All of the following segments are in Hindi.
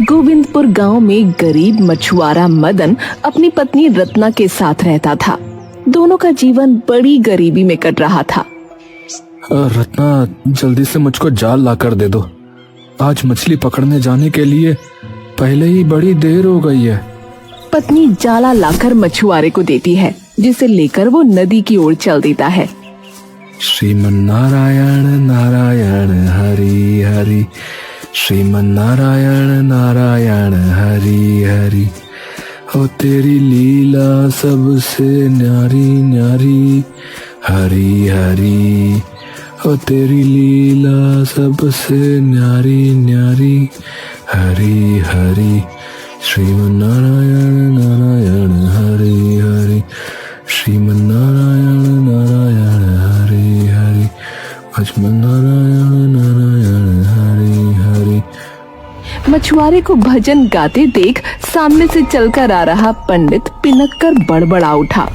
गोविंदपुर गांव में गरीब मछुआरा मदन अपनी पत्नी रत्ना के साथ रहता था। दोनों का जीवन बड़ी गरीबी में कट रहा था। रत्ना, जल्दी से मुझको जाल लाकर दे दो। आज मछली पकड़ने जाने के लिए पहले ही बड़ी देर हो गई है। पत्नी जाला लाकर मछुआरे को देती है, जिसे लेकर वो नदी की ओर चल देता है। श्रीमन्नारायण नारायण हरि हरि, श्रीमन्नारायण नारायण हरि हरि। हो तेरी लीला सबसे न्यारी न्यारी, हरि हरि। हो तेरी लीला सबसे न्यारी न्यारी, हरि हरि। श्रीमन्नारायण नारायण हरि हरि, श्रीमन्नारायण नारायण हरि हरि, लक्ष्मणनारायण नारायण हरि हरि। मछुआरे को भजन गाते देख सामने से चलकर आ रहा पंडित पिनक कर बड़बड़ा उठा।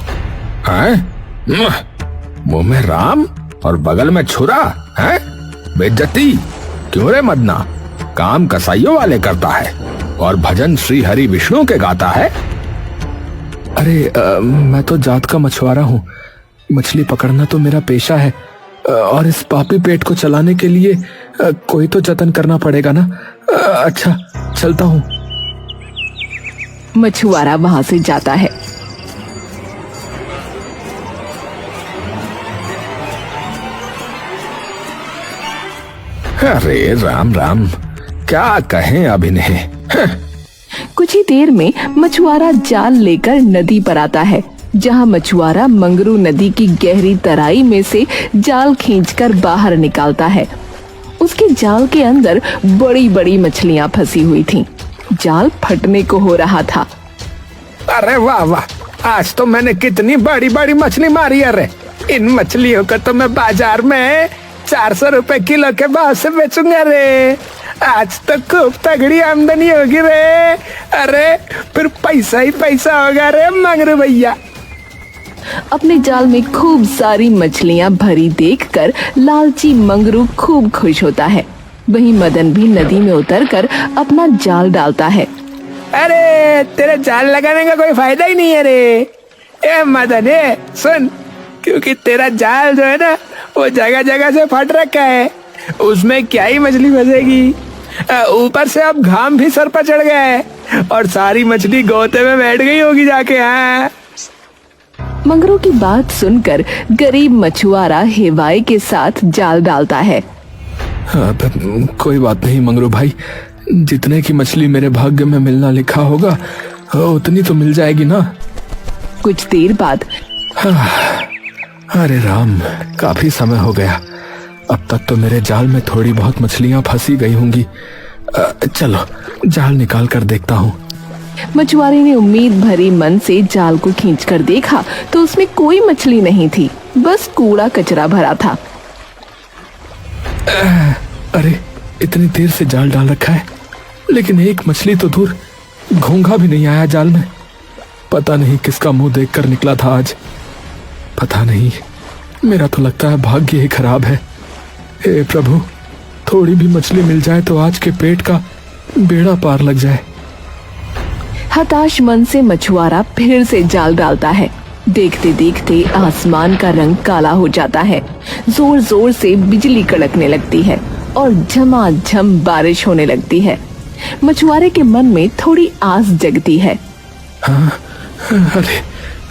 मुंह में राम और बगल में छुरा है? बेइज्जती क्यों रे मदना? काम कसाईयों वाले करता है और भजन श्री हरि विष्णु के गाता है। अरे मैं तो जात का मछुआरा हूँ। मछली पकड़ना तो मेरा पेशा है और इस पापी पेट को चलाने के लिए कोई तो जतन करना पड़ेगा ना। अच्छा, चलता हूँ। मछुआरा वहां से जाता है। अरे राम राम, क्या कहें अब इन्हें। कुछ ही देर में मछुआरा जाल लेकर नदी पर आता है, जहां मछुआरा मंगरू नदी की गहरी तराई में से जाल खींचकर बाहर निकालता है। उसके जाल के अंदर बड़ी बड़ी मछलियां फंसी हुई थीं। जाल फटने को हो रहा था। अरे वाह वाह, आज तो मैंने कितनी बड़ी बड़ी मछली मारी। अरे इन मछलियों को तो मैं बाजार में 400 रुपए किलो के भाव से बेचूंगा रे। आज तो खूब तगड़ी आमदनी होगी रे। अरे फिर पैसा ही पैसा होगा रे मंगरू भैया। अपने जाल में खूब सारी मछलियां भरी देखकर लालची मंगरू खूब खुश होता है। वहीं मदन भी नदी में उतरकर अपना जाल डालता है। अरे तेरे जाल लगाने का कोई फायदा ही नहीं है रे। ए मदन, सुन, क्योंकि तेरा जाल जो है ना वो जगह जगह से फट रखा है, उसमें क्या ही मछली फंसेगी। ऊपर से अब घाम भी सर पर चढ़ गया है और सारी मछली गोते में बैठ गई होगी जाके। हाँ, मंगरू की बात सुनकर गरीब मछुआरा हेवाई के साथ जाल डालता है। कोई बात नहीं मंगरू भाई, जितने की मछली मेरे भाग्य में मिलना लिखा होगा उतनी तो मिल जाएगी ना। कुछ देर बाद अरे राम, काफी समय हो गया। अब तक तो मेरे जाल में थोड़ी बहुत मछलियां फंसी गई होंगी। चलो जाल निकाल कर देखता हूँ। मछुआरे ने उम्मीद भरी मन से जाल को खींचकर देखा तो उसमें कोई मछली नहीं थी, बस कूड़ा कचरा भरा था। अरे इतनी देर से जाल डाल रखा है, लेकिन एक मछली तो दूर, घोंघा भी नहीं आया जाल में। पता नहीं किसका मुंह देखकर निकला था आज। पता नहीं, मेरा तो लगता है भाग्य ही खराब है। हे प्रभु, थोड़ी भी मछली मिल जाए तो आज के पेट का बेड़ा पार लग जाए। हताश मन से मछुआरा फिर से जाल डालता है। देखते देखते आसमान का रंग काला हो जाता है। जोर जोर से बिजली कड़कने लगती है और झमाझम बारिश होने लगती है। मछुआरे के मन में थोड़ी आस जगती है। हाँ,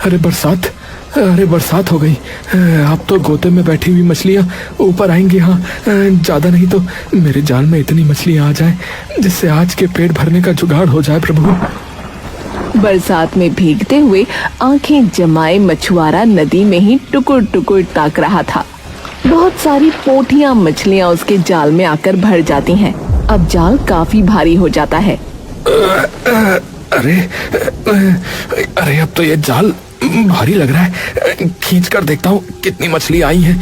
अरे बरसात, अरे बरसात हो गई। अब तो गोते में बैठी हुई मछलियां ऊपर आएंगी। हाँ, ज्यादा नहीं तो मेरे जाल में इतनी मछलियां आ जाएं जिससे आज के पेट भरने का जुगाड़ हो जाए प्रभु। बरसात में भीगते हुए आंखें जमाए मछुआरा नदी में ही टुकुर टुकुर ताक रहा था। बहुत सारी पोठियां मछलियां उसके जाल में आकर भर जाती हैं। अब जाल काफी भारी हो जाता है। अरे अब तो ये जाल भारी लग रहा है। खींच कर देखता हूँ कितनी मछली आई हैं।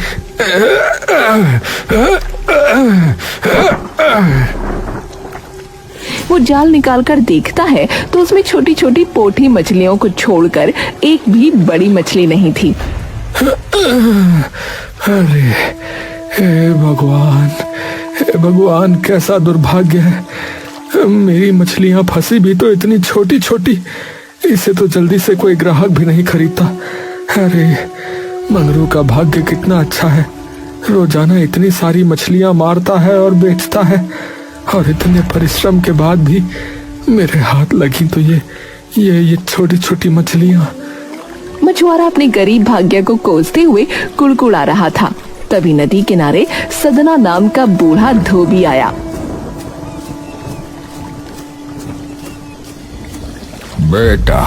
वो जाल निकालकर देखता है तो उसमें छोटी छोटी पोठी मछलियों को छोड़कर एक भी बड़ी मछली नहीं थी। अरे हे भगवान, कैसा दुर्भाग्य है। मेरी मछलियां फंसी भी तो इतनी छोटी छोटी, इसे तो जल्दी से कोई ग्राहक भी नहीं खरीदता। अरे मंगरू का भाग्य कितना अच्छा है, रोजाना इतनी सारी मछलियां मारता है और बेचता है, और इतने परिश्रम के बाद भी मेरे हाथ लगी तो ये छोटी छोटी मछलियां। मछुआरा अपने गरीब भाग्य को कोसते हुए कुड़कुड़ा रहा था। तभी नदी किनारे सदना नाम का बूढ़ा धोबी आया। बेटा,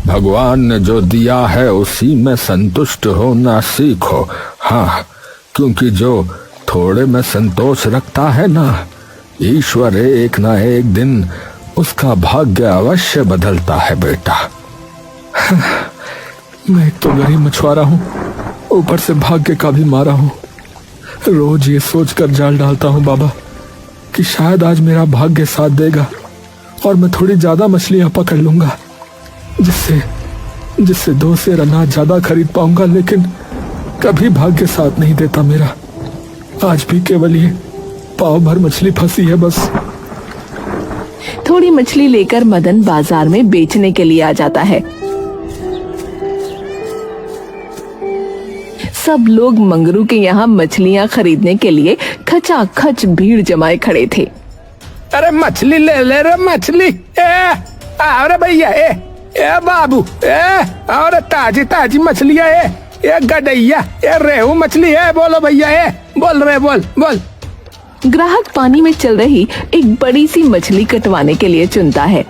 भगवान ने जो दिया है उसी में संतुष्ट होना सीखो। हाँ, क्योंकि जो थोड़े में संतोष रखता है ना, ईश्वर एक ना एक दिन उसका भाग्य अवश्य बदलता है बेटा। मैं एक तो गरीब मछुआरा हूँ, ऊपर से भाग्य का भी मारा हूँ। रोज ये सोचकर जाल डालता हूँ बाबा कि शायद आज मेरा भाग्य साथ देगा और मैं थोड़ी ज्यादा मछलियां पकड़ लूंगा, जिससे 2 सेर अनाज ज्यादा खरीद पाऊंगा। लेकिन कभी भाग्य साथ नहीं देता मेरा। आज भी केवल ये पाव भर मछली फंसी है बस। थोड़ी मछली लेकर मदन बाजार में बेचने के लिए आ जाता है। सब लोग मंगरू के यहाँ मछलियाँ खरीदने के लिए खचाखच भीड़ जमाए खड़े थे। अरे मछली ले रे मछली। अरे भैया ए बाबू और ताजी ताजी मछलियाँ ये गडैया ये रेहू मछली है। बोलो भैया बोल। ग्राहक पानी में चल रही एक बड़ी सी मछली कटवाने के लिए चुनता है।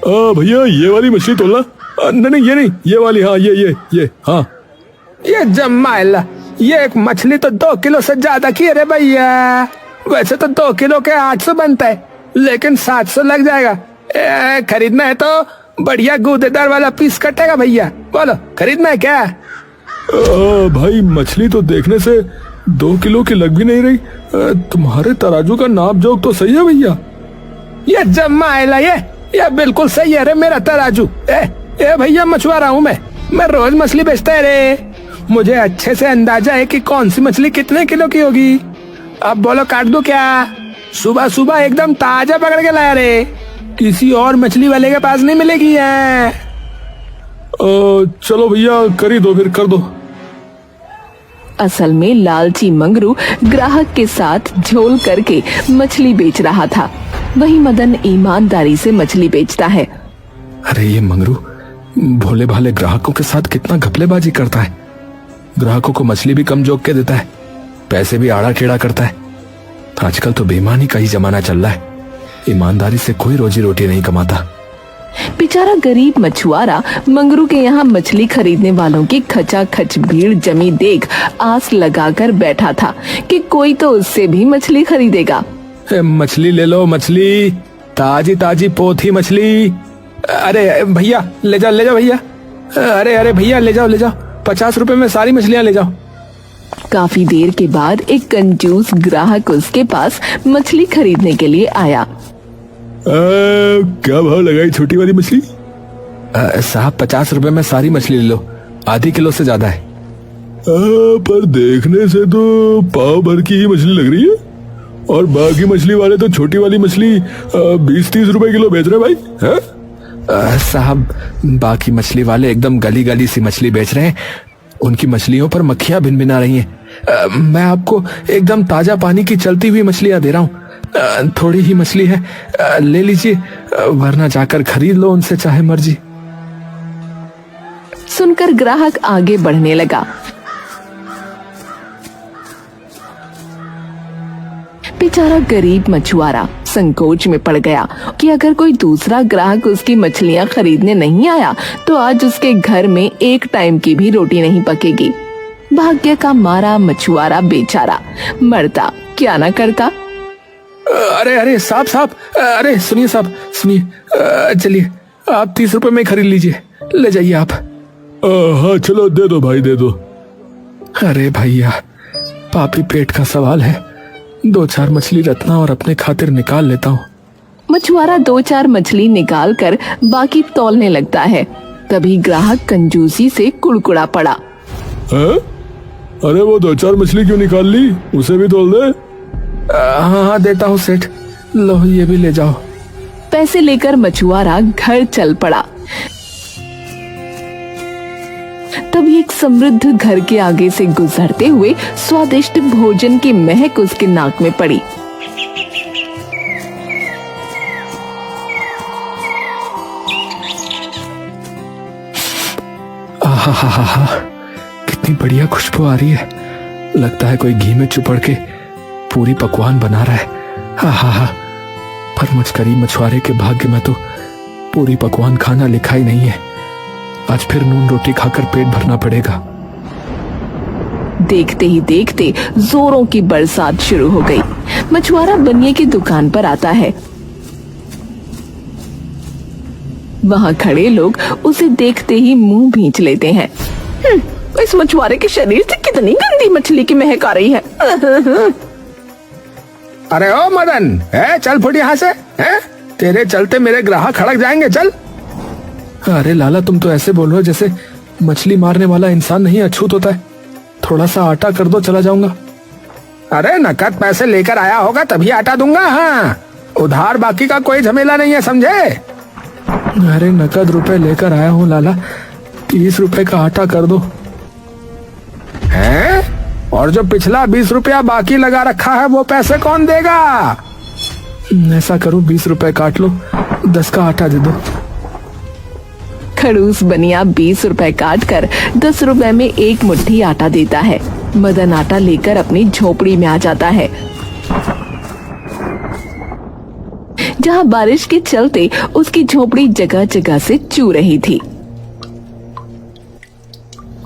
भैया ये वाली मछली तोलना। नहीं ये नहीं, ये वाली। हाँ ये हाँ। ये जमाइला, ये एक मछली तो 2 किलो से ज्यादा की है रे भैया। वैसे तो 2 किलो के 800 बनता है, लेकिन 700 लग जाएगा। खरीदना है तो बढ़िया गूदेदार वाला पीस कटेगा भैया। बोलो खरीदना है क्या? भाई मछली तो देखने से 2 किलो की लग भी नहीं रही। तुम्हारे तराजू का नाप जोक तो सही है भैया। ये जमाइला, ये बिल्कुल सही है रे मेरा तराजू। भैया मछुआरा हूँ मैं रोज मछली बेचता है रे। मुझे अच्छे से अंदाजा है कि कौन सी मछली कितने किलो की होगी। अब बोलो काट दो क्या? सुबह सुबह एकदम ताजा पकड़ के लाया रे, किसी और मछली वाले के पास नहीं मिलेगी है। चलो भैया कर ही दो, फिर कर दो। असल में लालची मंगरू ग्राहक के साथ झोल करके मछली बेच रहा था। वही मदन ईमानदारी से मछली बेचता है। अरे ये मंगरू भोले भाले ग्राहकों के साथ कितना घपलेबाजी करता है। ग्राहकों को मछली भी कम जोक के देता है, पैसे भी आड़ा टेढ़ा करता है। आजकल तो बेईमानी का ही जमाना चल रहा है, ईमानदारी से कोई रोजी रोटी नहीं कमाता। बेचारा गरीब मछुआरा मंगरू के यहाँ मछली खरीदने वालों की खचाखच भीड़ जमी देख आस लगाकर बैठा था कि कोई तो उससे भी मछली खरीदेगा। मछली ले लो, मछली ताजी ताजी पोथी मछली। अरे भैया ले जाओ भैया। अरे भैया ले जाओ 50 रुपए में सारी मछलियाँ ले जाओ। काफी देर के बाद एक कंजूस ग्राहक उसके पास मछली खरीदने के लिए आया। क्या भाव लगाई छोटी वाली मछली? साहब 50 रुपए में सारी मछली ले लो, आधी किलो से ज्यादा है। पर देखने से तो पाव भर की ही मछली लग रही है, और बाकी मछली वाले तो छोटी वाली मछली 20-30 रुपए किलो बेच रहे भाई है? साहब बाकी मछली वाले एकदम गली गली सी मछली बेच रहे हैं, उनकी मछलियों पर मक्खियां भिनभिना रही हैं। मैं आपको एकदम ताजा पानी की चलती हुई मछलियां दे रहा हूँ। थोड़ी ही मछली है, ले लीजिए, वरना जाकर खरीद लो उनसे चाहे मर्जी। सुनकर ग्राहक आगे बढ़ने लगा। बेचारा गरीब मछुआरा संकोच में पड़ गया कि अगर कोई दूसरा ग्राहक उसकी मछलियां खरीदने नहीं आया तो आज उसके घर में एक टाइम की भी रोटी नहीं पकेगी। भाग्य का मारा मछुआरा बेचारा मरता क्या न करता। अरे साहब, अरे सुनिए साहब, सुनिए, चलिए आप 30 रुपए में खरीद लीजिए, ले जाइए आप। हाँ चलो दे दो भाई, दे दो। अरे भैया पापी पेट का सवाल है, 2-4 मछली रखना और अपने खातिर निकाल लेता हूँ। मछुआरा 2-4 मछली निकाल कर बाकी तौलने लगता है। तभी ग्राहक कंजूसी से कुड़कुड़ा पड़ा। अरे वो 2-4 मछली क्यों निकाल ली, उसे भी तोल दे। हाँ देता हूँ सेठ, लो ये भी ले जाओ। पैसे लेकर मछुआरा घर चल पड़ा। तभी एक समृद्ध घर के आगे से गुजरते हुए स्वादिष्ट भोजन की महक उसके नाक में पड़ी। आहा, कितनी बढ़िया खुशबू आ रही है। लगता है कोई घी में चुपड़ के पूरी पकवान बना रहा है। आहा, पर मुझ गरीब मछुआरे के भाग्य में तो पूरी पकवान खाना लिखा ही नहीं है। आज फिर नून रोटी खाकर पेट भरना पड़ेगा। देखते ही देखते जोरों की बरसात शुरू हो गई। मछुआरा बनिए की दुकान पर आता है। वहां खड़े लोग उसे देखते ही मुंह भींच लेते हैं। इस मछुआरे के शरीर से कितनी गंदी मछली की महक आ रही है। अरे ओ मदन, चल फुट यहाँ से। तेरे चलते मेरे ग्राहक खड़क जाएंगे, चल। अरे लाला, तुम तो ऐसे बोल रहे हो जैसे मछली मारने वाला इंसान नहीं अछूत होता है। थोड़ा सा आटा कर दो, चला जाऊंगा। अरे नकद पैसे लेकर आया होगा तभी आटा दूंगा। हाँ, उधार बाकी का कोई झमेला नहीं है, समझे? अरे नकद रुपए लेकर आया हूँ लाला, 30 रुपए का आटा कर दो। हैं? और जो पिछला 20 रुपया बाकी लगा रखा है वो पैसे कौन देगा? ऐसा करो, 20 रुपए काट लो, 10 का आटा दे दो। खड़ूस बनिया 20 रुपए काट कर 10 रुपए में एक मुट्ठी आटा देता है। मदन आटा लेकर अपनी झोपड़ी में आ जाता है, जहां बारिश के चलते उसकी झोपड़ी जगह जगह से चू रही थी।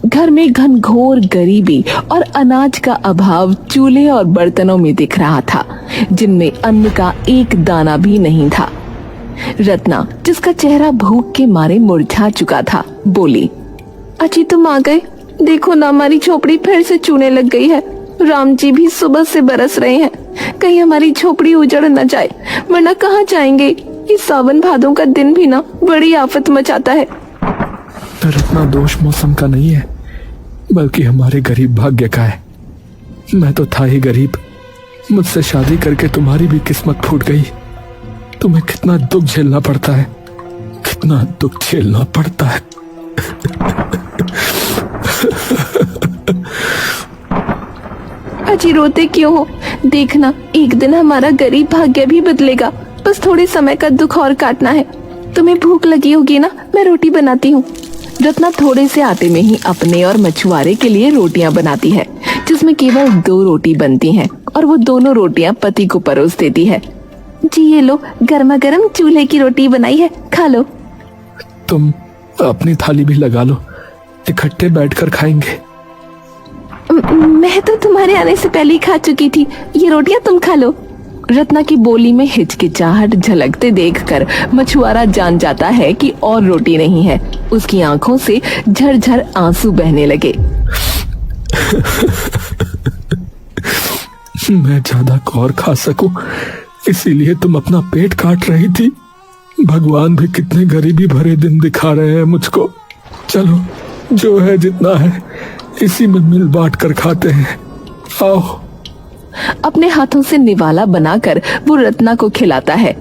घर में घनघोर गरीबी और अनाज का अभाव चूल्हे और बर्तनों में दिख रहा था, जिनमें अन्न का एक दाना भी नहीं था। रत्ना, जिसका चेहरा भूख के मारे मुरझा चुका था, बोली, अजी तुम आ गए। देखो ना, हमारी झोपड़ी फिर से चूने लग गई है। राम जी भी सुबह से बरस रहे हैं। कहीं हमारी झोपड़ी उजड़ न जाए, वरना कहाँ जाएंगे। इस सावन भादों का दिन भी ना बड़ी आफत मचाता है। रत्ना, दोष मौसम का नहीं है, बल्कि हमारे गरीब भाग्य का है। मैं तो था ही गरीब। मुझसे शादी करके तुम्हारी भी किस्मत फूट गई। तुम्हें कितना दुख झेलना पड़ता है, कितना दुख झेलना पड़ता है। अजी रोते क्यों हो? देखना, एक दिन हमारा गरीब भाग्य भी बदलेगा। बस थोड़े समय का दुख और काटना है। तुम्हें भूख लगी होगी ना, मैं रोटी बनाती हूँ। रत्ना थोड़े से आटे में ही अपने और मछुआरे के लिए रोटियां बनाती है, जिसमें केवल 2 रोटी बनती हैं, और वो दोनों रोटियां पति को परोस देती है। जी ये लो, गर्मा गर्म चूल्हे की रोटी बनाई है, खा लो। तुम अपनी थाली भी लगा लो, इकट्ठे बैठकर खाएंगे। मैं तो तुम्हारे आने से पहले ही खा चुकी थी। ये रोटियां तुम खा लो। रत्ना की बोली में हिचकिचाहट झलकते देखकर मछुआरा जान जाता है कि और रोटी नहीं है। उसकी आंखों से झरझर आंसू बहने लगे। मैं ज्यादा और खा सकूं, इसीलिए तुम अपना पेट काट रही थी। भगवान भी कितने गरीबी भरे दिन दिखा रहे हैं मुझको। चलो, जो है जितना है इसी में मिल बांट कर खाते हैं। आओ। अपने हाथों से निवाला बनाकर वो रत्ना को खिलाता है।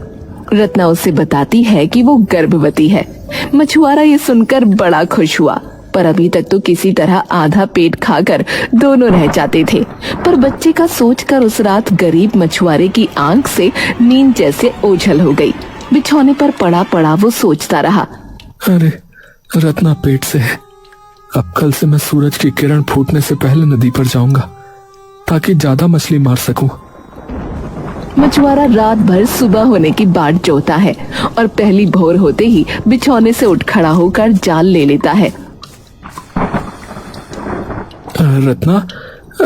रत्ना उसे बताती है कि वो गर्भवती है। मछुआरा ये सुनकर बड़ा खुश हुआ, पर अभी तक तो किसी तरह आधा पेट खाकर दोनों रह जाते थे। पर बच्चे का सोचकर उस रात गरीब मछुआरे की आंख से नींद जैसे ओझल हो गई। बिछौने पर पड़ा पड़ा वो सोचता रहा, अरे रत्ना पेट से है। अब कल से मैं सूरज की किरण फूटने से पहले नदी पर जाऊंगा, ताकि ज्यादा मछली मार सकूं। मछुआरा रात भर सुबह होने की बाट जोहता है और पहली भोर होते ही बिछौने से उठ खड़ा होकर जाल ले लेता है। रत्ना,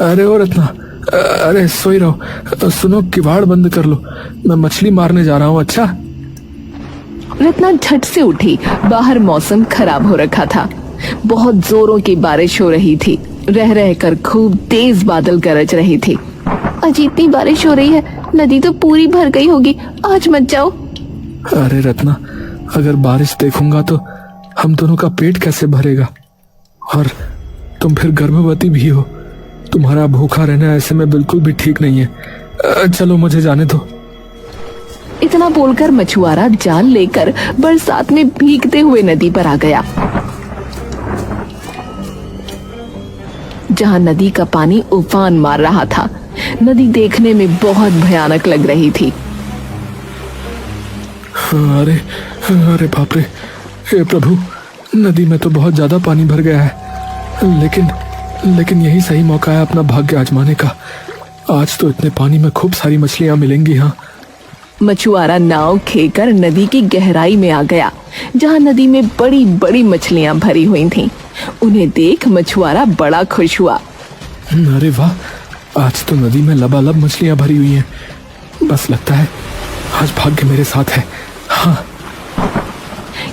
अरे ओ रत्ना, अरे सोई रहो। सुनो, किवाड़ बंद कर लो, मैं मछली मारने जा रहा हूँ। अच्छा। रत्ना झट से उठी। बाहर मौसम खराब हो रखा था। बहुत जोरों की बारिश हो रही थी। रह रह कर खूब तेज बादल गरज रहे थे। अजी इतनी बारिश हो रही है, नदी तो पूरी भर गई होगी। आज मत जाओ। अरे रत्ना, अगर बारिश देखूंगा तो हम दोनों का पेट कैसे भरेगा? और तुम फिर गर्भवती भी हो। तुम्हारा भूखा रहना ऐसे में बिल्कुल भी ठीक नहीं है। चलो, मुझे जाने दो। इतना बोलकर मछुआरा जाल लेकर बरसात में भीगते हुए नदी पर आ गया, जहां नदी का पानी उफान मार रहा था। नदी देखने में बहुत भयानक लग रही थी। अरे अरे बाप रे, हे प्रभु, नदी में तो बहुत ज्यादा पानी भर गया है। लेकिन यही सही मौका है अपना भाग्य आजमाने का। आज तो इतने पानी में खूब सारी मछलियां मिलेंगी। हाँ, मछुआरा नाव खेकर नदी की गहराई में आ गया, जहां नदी में बड़ी बड़ी मछलियां भरी हुई थीं। उन्हें देख मछुआरा बड़ा खुश हुआ। अरे वाह, आज तो नदी में लबालब मछलियां भरी हुई हैं। बस लगता है आज भाग्य मेरे साथ है। हाँ।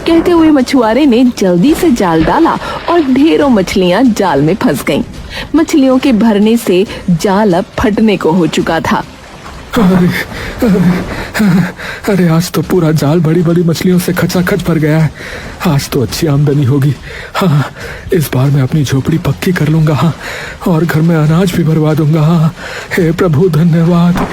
कहते हुए मछुआरे ने जल्दी से जाल डाला और ढेरों मछलियां जाल में फंस गईं। मछलियों के भरने से जाल अब फटने को हो चुका था। अरे आज तो पूरा जाल बड़ी बड़ी मछलियों से खचाखच भर गया है। आज तो अच्छी आमदनी होगी। हाँ, इस बार मैं अपनी झोपड़ी पक्की कर लूंगा। हाँ, और घर में अनाज भी भरवा दूंगा। हाँ, हे प्रभु धन्यवाद।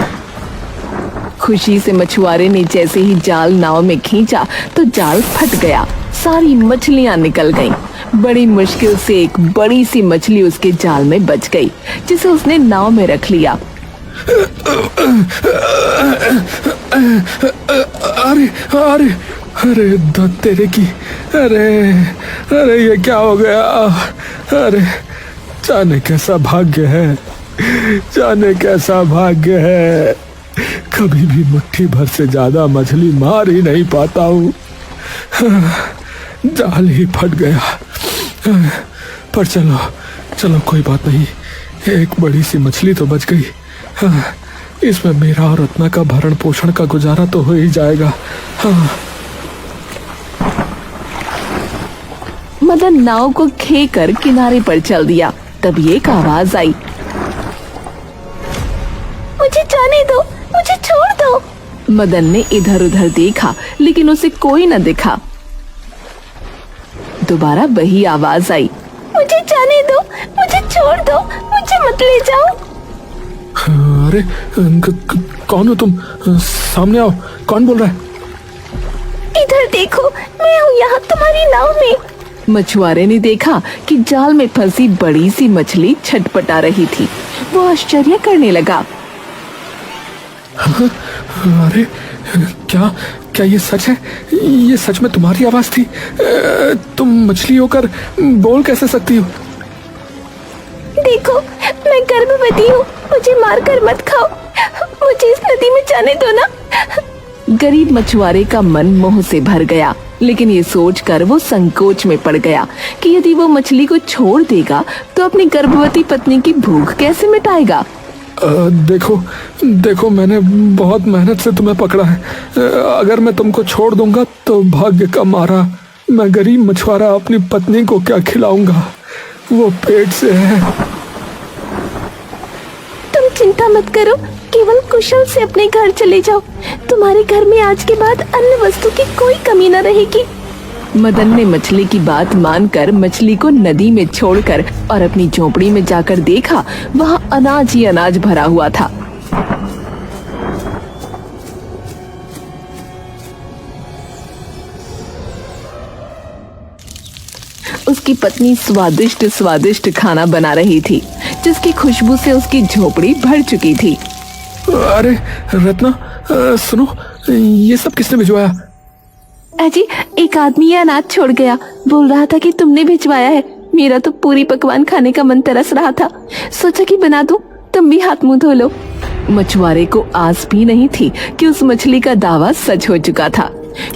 खुशी से मछुआरे ने जैसे ही जाल नाव में खींचा तो जाल फट गया। सारी मछलियां निकल गईं। बड़ी मुश्किल से एक बड़ी सी मछली उसके जाल में बच गई, जिसे उसने नाव में रख लिया। अरे अरे अरे तेरे की, अरे अरे ये क्या हो गया? अरे जाने कैसा भाग्य है, जाने कैसा भाग्य है। कभी भी मुट्ठी भर से ज्यादा मछली मार ही नहीं पाता हूँ। जाल ही फट गया। पर चलो चलो, कोई बात नहीं, एक बड़ी सी मछली तो बच गई। इसमें मेरा और रत्ना का भरण पोषण का गुजारा तो हो ही जाएगा। हाँ। मदन नाव को खेकर किनारे पर चल दिया। तभी एक आवाज आई, मुझे जाने दो, मुझे छोड़ दो। मदन ने इधर उधर देखा, लेकिन उसे कोई न दिखा। दोबारा वही आवाज आई, मुझे जाने दो, मुझे छोड़ दो, मुझे मत ले जाओ। अरे कौन हो तुम? सामने आओ, कौन बोल रहा है? इधर देखो, मैं हूँ यहाँ तुम्हारी नाव में। मछुआरे ने देखा कि जाल में फंसी बड़ी सी मछली छटपटा रही थी। वो आश्चर्य करने लगा। अरे क्या क्या ये सच है? ये सच में तुम्हारी आवाज थी? तुम मछली होकर बोल कैसे सकती हो? देखो, मैं गर्भवती हूँ, मुझे मारकर मत खाओ, मुझे इस नदी में जाने दो ना। गरीब मछुआरे का मन मोह से भर गया, लेकिन ये सोचकर वो संकोच में पड़ गया कि यदि वो मछली को छोड़ देगा तो अपनी गर्भवती पत्नी की भूख कैसे मिटाएगा। देखो देखो, मैंने बहुत मेहनत से तुम्हें पकड़ा है। अगर मैं तुमको छोड़ दूंगा तो भाग्य का मारा मैं गरीब मछुआरा अपनी पत्नी को क्या खिलाऊंगा? वो पेट से है। तुम चिंता मत करो, केवल कुशल से अपने घर चले जाओ। तुम्हारे घर में आज के बाद अन्य वस्तु की कोई कमी न रहेगी। मदन ने मछली की बात मानकर मछली को नदी में छोड़कर और अपनी झोपड़ी में जाकर देखा, वहाँ अनाज ही अनाज भरा हुआ था। उसकी पत्नी स्वादिष्ट स्वादिष्ट खाना बना रही थी, जिसकी खुशबू से उसकी झोपड़ी भर चुकी थी। अरे रत्ना, सुनो, ये सब किसने भिजवाया? अजी, एक आदमी ये अनाज छोड़ गया, बोल रहा था कि तुमने भिजवाया है। मेरा तो पूरी पकवान खाने का मन तरस रहा था, सोचा कि बना दूं, तुम भी हाथ मुंह धो लो। मछुआरे को आस भी नहीं थी कि उस मछली का दावा सच हो चुका था।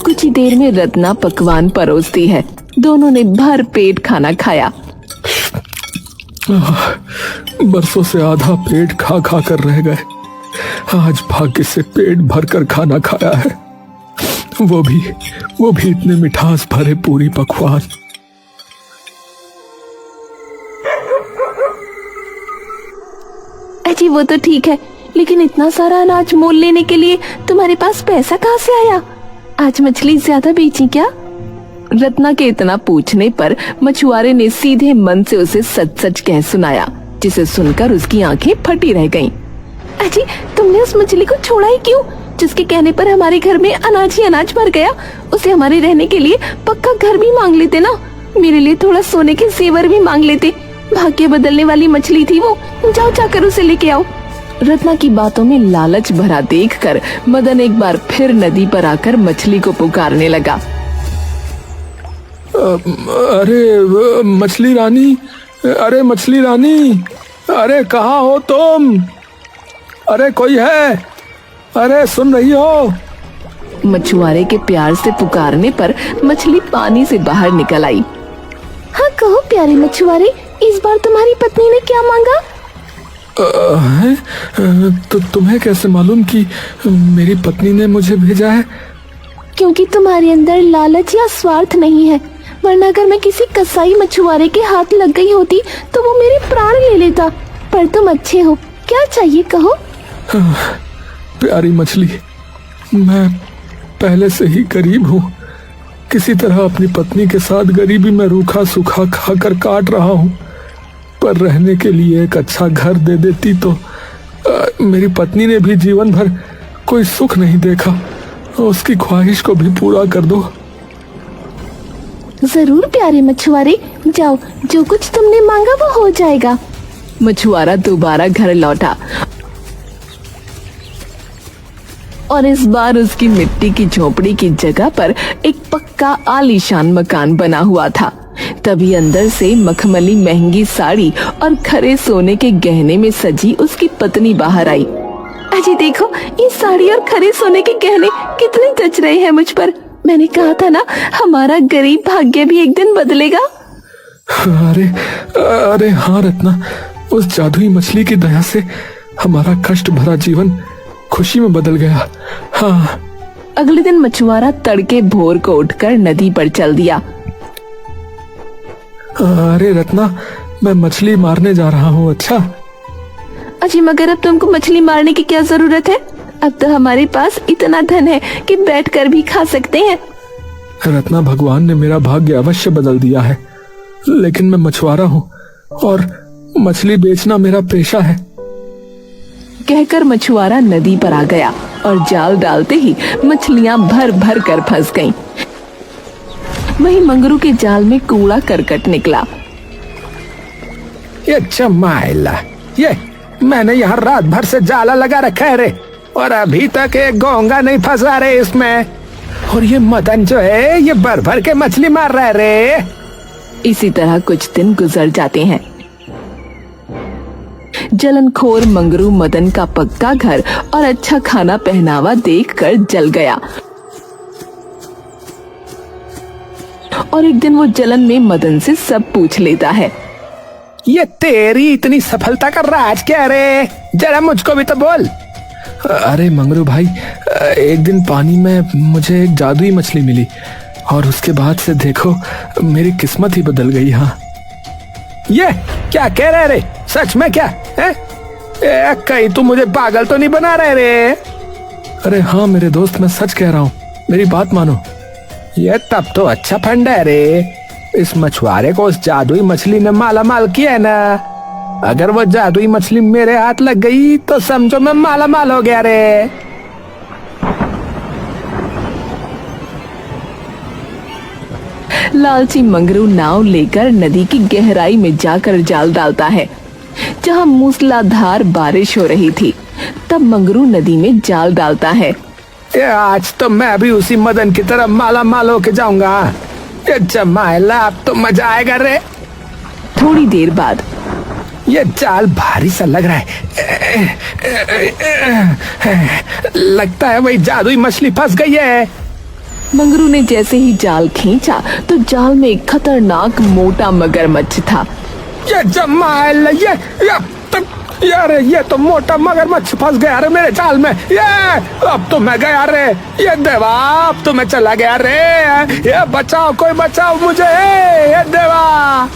कुछ ही देर में रत्ना पकवान परोसती है। दोनों ने भर पेट खाना खाया। बरसों से आधा पेट खा खा कर रह गए, आज भाग्य से पेट भरकर खाना खाया है। वो भी इतने मिठास भरे पूरी पकवान। अजी, वो तो ठीक है, लेकिन इतना सारा अनाज मोल लेने के लिए तुम्हारे पास पैसा कहाँ से आया? आज मछली ज्यादा बेची क्या? रत्ना के इतना पूछने पर मछुआरे ने सीधे मन से उसे सच सच कह सुनाया, जिसे सुनकर उसकी आंखें फटी रह गईं। अजी, तुमने उस मछली को छोड़ा ही क्यों? जिसके कहने पर हमारे घर में अनाज ही अनाज भर गया, उसे हमारे रहने के लिए पक्का घर भी मांग लेते ना। मेरे लिए थोड़ा सोने के जेवर भी मांग लेते। भाग्य बदलने वाली मछली थी वो। जाओ जाकर उसे लेके आओ। रत्ना की बातों में लालच भरा देखकर मदन एक बार फिर नदी पर आकर मछली को पुकारने लगा। अरे मछली रानी, अरे मछली रानी, अरे कहाँ हो तुम? अरे कोई है? अरे सुन रही हो? मछुआरे के प्यार से पुकारने पर मछली पानी से बाहर निकल आई। हाँ कहो प्यारे मछुआरे, इस बार तुम्हारी पत्नी ने क्या मांगा? तो तुम्हें कैसे मालूम कि मेरी पत्नी ने मुझे भेजा है? क्योंकि तुम्हारे अंदर लालच या स्वार्थ नहीं है, वरना अगर मैं किसी कसाई मछुआरे के हाथ लग गई होती तो वो मेरे प्राण ले लेता। पर तुम अच्छे हो, क्या चाहिए कहो? प्यारी मछली, मैं पहले से ही गरीब हूँ। किसी तरह अपनी पत्नी के साथ गरीबी में रूखा सूखा खाकर काट रहा हूँ, पर रहने के लिए एक अच्छा घर दे देती तो मेरी पत्नी ने भी जीवन भर कोई सुख नहीं देखा, उसकी ख्वाहिश को भी पूरा कर दो। जरूर प्यारे मछुआरे, जाओ, जो कुछ तुमने मांगा वो हो जाएगा। मछुआरा दोबारा घर लौटा और इस बार उसकी मिट्टी की झोपड़ी की जगह पर एक पक्का आलीशान मकान बना हुआ था। तभी अंदर से मखमली महंगी साड़ी और खरे सोने के गहने में सजी उसकी पत्नी बाहर आई। अजी देखो, ये साड़ी और खरे सोने के गहने कितने जच रहे हैं मुझ पर। मैंने कहा था ना, हमारा गरीब भाग्य भी एक दिन बदलेगा। अरे अरे हाँ रत्ना, उस जादुई मछली की दया से हमारा कष्ट भरा जीवन खुशी में बदल गया। हाँ। अगले दिन मछुआरा तड़के भोर को उठकर नदी पर चल दिया। अरे रत्ना, मैं मछली मारने जा रहा हूँ। अच्छा अजी, मगर अब तुमको मछली मारने की क्या जरूरत है? अब तो हमारे पास इतना धन है कि बैठकर भी खा सकते हैं। रत्ना, भगवान ने मेरा भाग्य अवश्य बदल दिया है, लेकिन मैं मछुआरा हूँ और मछली बेचना मेरा पेशा है। कहकर मछुआरा नदी पर आ गया और जाल डालते ही मछलियां भर भर कर फंस गईं। वहीं मंगरू के जाल में कूड़ा करकट निकला। ये चमाइला, ये मैंने यहाँ रात भर से जाला लगा रखा है रे, और अभी तक एक घोंगा नहीं फंसा रे इसमें। और ये मदन जो है, ये भर भर के मछली मार रहा है रे। इसी तरह कुछ दिन गुजर जाते हैं। जलनखोर मंगरू मदन का पक्का घर और अच्छा खाना पहनावा देखकर जल गया और एक दिन वो जलन में मदन से सब पूछ लेता है। ये तेरी इतनी सफलता का राज क्या रे? जरा मुझको भी तो बोल। अरे मंगरू भाई, एक दिन पानी में मुझे एक जादुई मछली मिली और उसके बाद से देखो मेरी किस्मत ही बदल गई। हाँ। ये क्या कह रहे रे? सच में क्या है? कहीं तू मुझे पागल तो नहीं बना रहे रे? अरे हाँ मेरे दोस्त, मैं सच कह रहा हूँ, मेरी बात मानो। ये तब तो अच्छा फंड है रे। इस मछुआरे को उस जादुई मछली ने माला माल किया है ना। अगर वो जादुई मछली मेरे हाथ लग गई तो समझो मैं माला माल हो गया रे। लालची मंगरू नाव लेकर नदी की गहराई में जाकर जाल डालता है। जहाँ मूसलाधार बारिश हो रही थी, तब मंगरू नदी में जाल डालता है। ये आज तो मैं भी उसी मदन की तरह माला माल होके जाऊंगा। ये जमाइला, अब तो मजा आएगा रे। थोड़ी देर बाद ये जाल भारी सा लग रहा है। लगता है वही जादुई मछली फंस गई है। मंगरू ने जैसे ही जाल खींचा तो जाल में एक खतरनाक मोटा मगरमच्छ था। ये जमाइला, ये तो मोटा मगरमच्छ फंस गया रे मेरे जाल में। ये अब तो मैं गया रे। ये देवा, अब तो मैं चला गया रे। ये बचाओ, कोई बचाओ मुझे। ये देवा।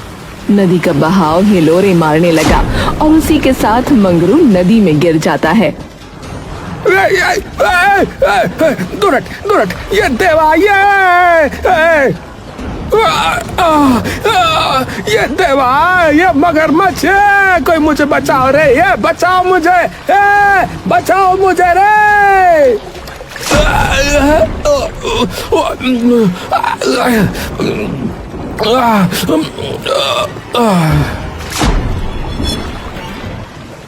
नदी का बहाव हिलोरे मारने लगा और उसी के साथ मंगरू नदी में गिर जाता है। दुरट, ये देवा, ये देवा, ये मगरमच्छ है। कोई मुझे बचाओ रे, ये बचाओ मुझे, बचाओ मुझे रे।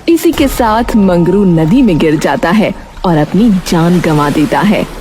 इसी के साथ मंगरू नदी में गिर जाता है और अपनी जान गंवा देता है।